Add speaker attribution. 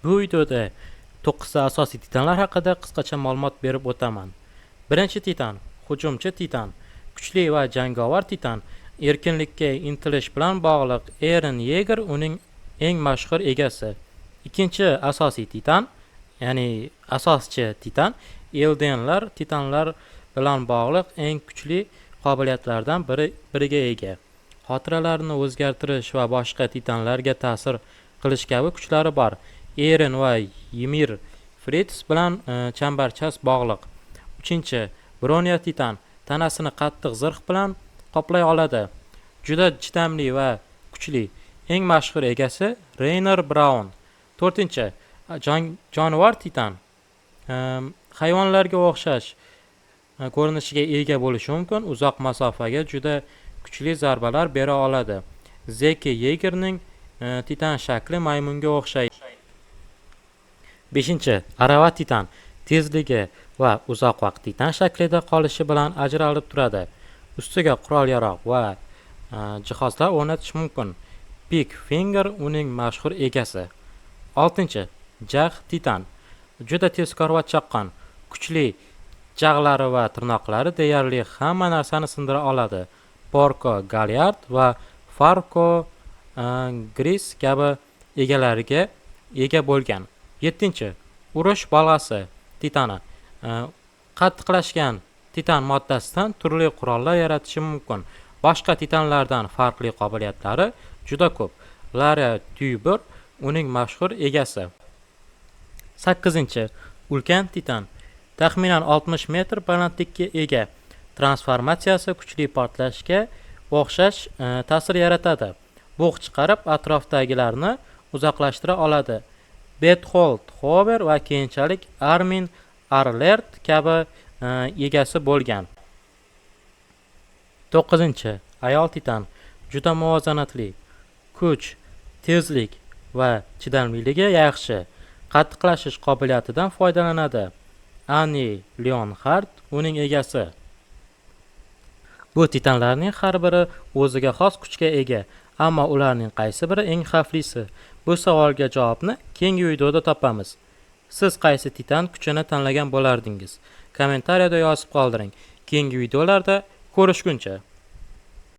Speaker 1: Bu videoda 9 ta asosiy titanlar haqida qisqacha ma'lumot berib o'taman. Birinchi titan, hujumchi titan, kuchli va jangovar titan, erkinlikka intilish bilan bog'liq Eren Yeager uning eng mashhur egasi. Ikkinchi asosiy titan, ya'ni asoschi titan, Eldenlar titanlar bilan bog'liq eng kuchli qobiliyatlardan biriga ega. Xotiralarni o'zgartirish va boshqa titanlarga ta'sir qilish kabi kuchlari bor. Eren va Ymir Fritz bilan chambarchas bog'liq. Uchinchi, Bronya titan tanasini qattiq zirh bilan qoplay oladi. Juda chidamli va kuchli. Eng mashhur egasi Rainer Braun. To'rtinchi, jonivor titan hayvonlarga o'xshash ko'rinishiga ega bo'lishi mumkin. Uzoq masofaga juda kuchli zarbalar bera oladi. Zeki Yeagerning titan shakli maymunga o'xshaydi. 5. Arava titan tezligi va uzoq vaqt titan shaklida qolishi bilan ajralib turadi. Ustiga qurol-yarog' va jihozlar o'rnatish mumkin. Big Finger uning mashhur egasi. 6. Jag titan juda tezkor va chaqqon. Kuchli jag'lari va tirnoqlari deyarli hamma narsani sindira oladi. Porco Galliard va Farco Gris kabi egalariga ega bo'lgan. 7. Urush bolg'asi titani qattiqlashgan titan moddasidan turli qurollar yaratishi mumkin. Boshqa titanlardan farqli qobiliyatlari juda ko'p. Lara Tuber uning mashhur egasi. 8. Ulkan titan taxminan 60 metr balandlikka ega. Transformatsiyasi kuchli portlashga o'xshash ta'sir yaratadi. Bug' chiqarib atrofdagilarni uzoqlashtira oladi. Berthold Hover va keyinchalik Armin Arlert kabi egasi bo'lgan. 9. Ayol titan juda muvozanatli. Kuch, tezlik va chidamliligi yaxshi. Qattiqlashish qobiliyatidan foydalanadi. Annie Leonhardt uning egasi. Bu titanlarning har biri o'ziga xos kuchga ega, ammo ularning qaysi biri eng xavflisi? Bu savolga javobni keyingi videoda topamiz. Siz qaysi titan kuchini tanlagan bo'lardingiz? Kommentariyada yozib qoldiring. Keyingi videolarda ko'rishguncha